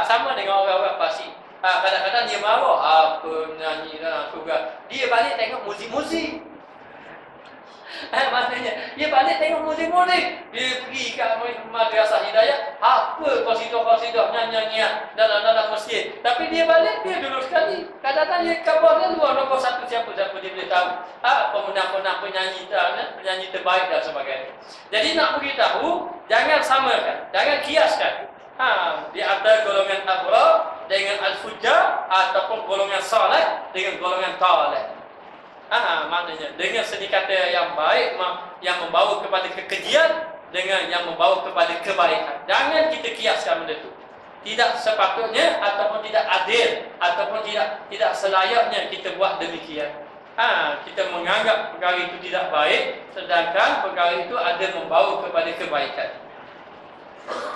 Sama dengan orang-orang fasik. Kadang-kadang dia marah. Apa nyanyi dalam surga? Dia balik tengok muzik-muzik. Maksudnya dia balik tengok muzik-muzik. Dia pergi ke madrasah hidayah, apa qasidah-qasidah nyanyian dalam masjid. Tapi dia balik, dia dulu sekali. Kadang-kadang dia kabar dia luar nombor satu siapa dia boleh tahu. Pemenang-pemenang penyanyi terbaik dan sebagainya. Jadi nak beritahu, jangan samakan, jangan kiaskan di antara golongan abrar dengan al-fujjar ataupun golongan saleh dengan golongan taleh. Maknanya dengan seni kata yang baik yang membawa kepada kekejian dengan yang membawa kepada kebaikan. Jangan kita kiaskan benda itu. Tidak sepatutnya ataupun tidak adil ataupun tidak selayaknya kita buat demikian. Kita menganggap perkara itu tidak baik sedangkan perkara itu ada membawa kepada kebaikan.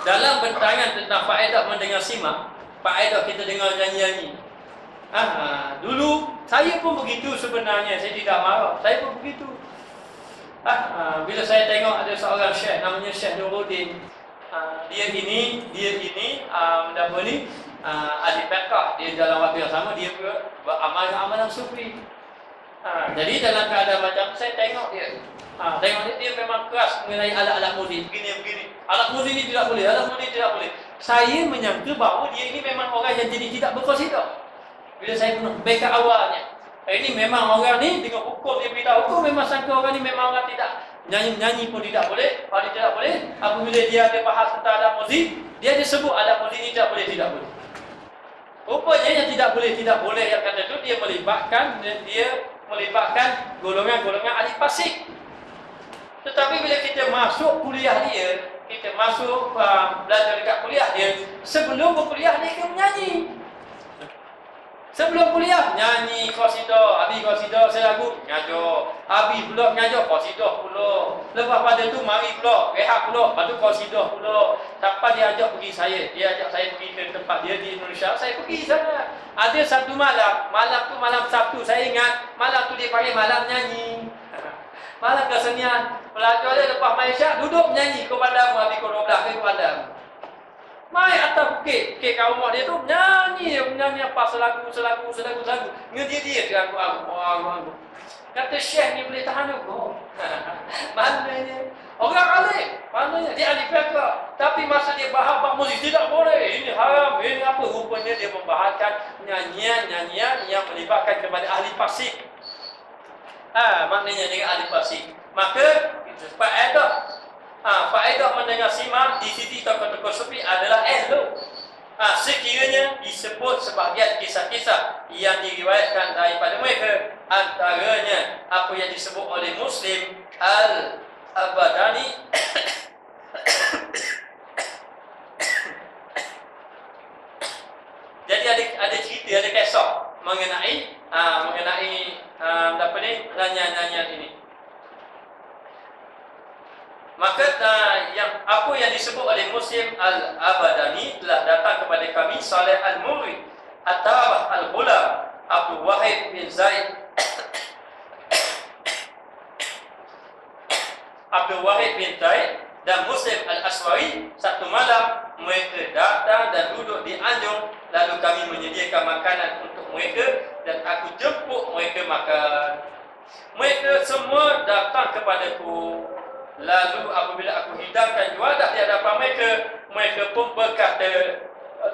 Dalam bentangan tentang faedah mendengar simak, faedah kita dengar nyanyi-nyanyi. Dulu saya pun begitu sebenarnya. Saya tidak marah. Saya pun begitu. Bila saya tengok ada seorang syekh namanya Syekh Nuruddin. Dia ini apa ni? Ahli fiqh. Dia dalam waktu yang sama dia beramal-amalan sufi. Jadi dalam keadaan macam saya tengok dia. Dia memang keras mengenai alat-alat muzik. Begini. Alat muzik ni tidak boleh. Saya menyangka bahawa dia ini memang orang yang jadi tidak berqasidah. Bila saya pernah backup awalnya, ini memang orang ni dengan hukum dia beritahu hukum, memang sangka orang ni memang orang tidak nyanyi pun tidak boleh. Kalau dia tidak boleh, apabila dia ada bahas tentang alat muzik, dia disebut alat muzik ni tidak boleh. Rupanya yang tidak boleh yang kata itu dia melibatkan golongan-golongan ahli fasik. Tetapi bila kita masuk kuliah dia, kita masuk belajar dekat kuliah dia, sebelum berkuliah dia akan menyanyi. Sebelum kuliah nyanyi qasidah, habis qasidah saya lagu ngajar, habis pula ngajar qasidah pula. Lepas pada tu mari pula rehat pula, lepas tu qasidah pula. Sampai dia ajak saya pergi ke tempat dia di Indonesia, saya pergi sana. Ada satu malam tu malam Sabtu, saya ingat malam tu dia panggil malam nyanyi. Malam kesenian. Pelajar dia lepas main syak duduk menyanyi kepada habis pukul 12 ke padam. Mai atas bukit kat rumah dia tu menyanyi apa selagu. Ngedia dia aku. Kata Syekh ni boleh tahan aku. Maknanya orang alim, maknanya dia ahli fiqh. Tapi masa dia bahas muzik tidak boleh. Ini haram, ini apa? Rupanya dia membahaskan nyanyian yang melibatkan kepada ahli fasik. Maknanya dengan ahli fasik. Maka faedah mendengar simak di sisi tokoh-tokoh sufi adalah elok. Sekiranya disebut sebahagian kisah-kisah yang diriwayatkan daripada mereka, antaranya apa yang disebut oleh Muslim Al-Abadani jadi ada cerita, ada kisah mengenai nyanyian ini. Maka apa yang disebut oleh Muslim Al-Abadani telah datang kepada kami Saleh Al-Murri, At-Tabah Al-Ghulam, Abdul Wahid bin Zaid, dan Muslim Al-Aswari. Satu malam mereka datang dan duduk di anjung, lalu kami menyediakan makanan untuk mereka dan aku jemput mereka makan. Mereka semua datang kepadaku. Lalu apabila aku hidangkan juadah di hadapan mereka, mereka pun berkata,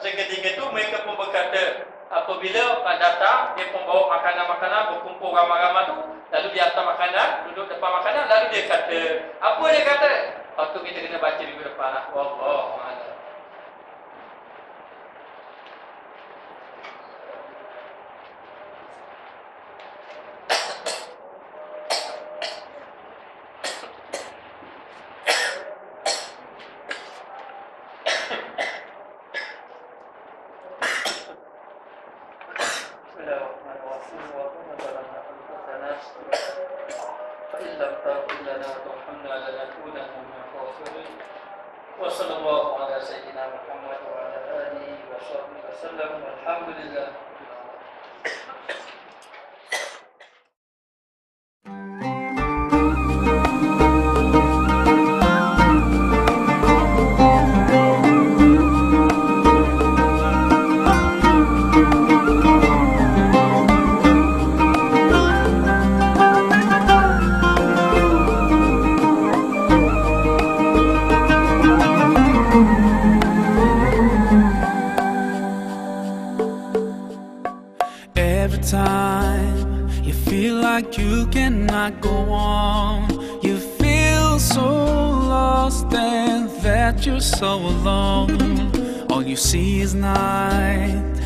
seketika itu mereka pun berkata, apabila datang, dia pun bawa makanan-makanan, berkumpul ramai-ramai tu, lalu dia hantar makanan, duduk depan makanan, lalu dia kata, apa dia kata? Waktu kita kena baca minggu depan lah. Wallah. Every time you feel like you cannot go on, you feel so lost and that you're so alone. All you see is night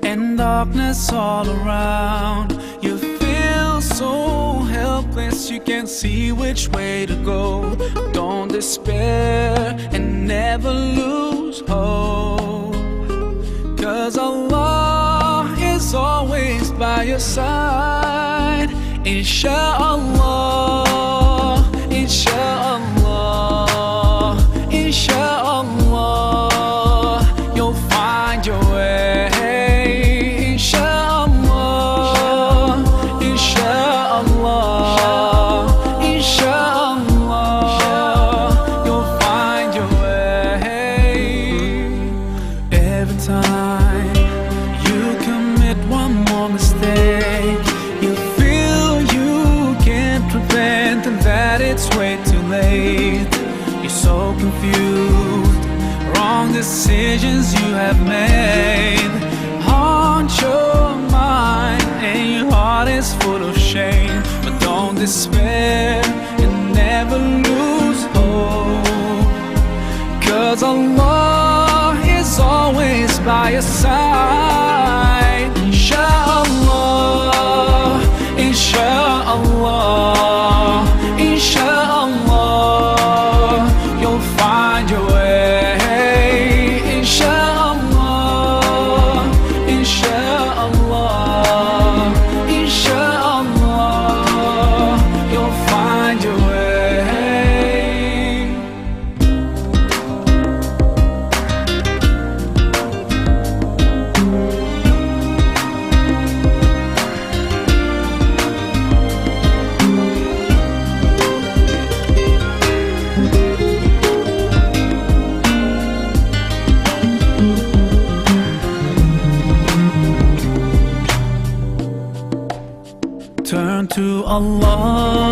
and darkness all around. You feel so helpless, you can't see which way to go. Don't despair and never lose hope, 'cause Allah is always by your side. Insha'Allah, Insha'Allah, Insha'Allah, you'll find your way. Insha'Allah, Insha'Allah, Insha'Allah, you'll find your way. Every time you commit one more mistake, you feel you can't repent and that it's way too late. You're so confused, wrong decisions you have made haunt your mind and your heart is full of shame. But don't despair and never lose hope, 'cause Allah is always by your side. Insha'Allah, Insha'Allah, Insha'Allah, you'll find your way. Insha'Allah, Insha'Allah, Insha'Allah, you'll find your way. Turn to Allah,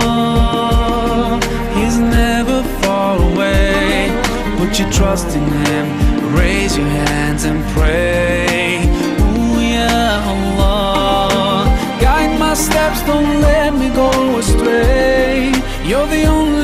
He's never far away. Put your trust in Him, raise your hands and pray. Ooh, ya Allah, guide my steps, don't let me go astray. You're the only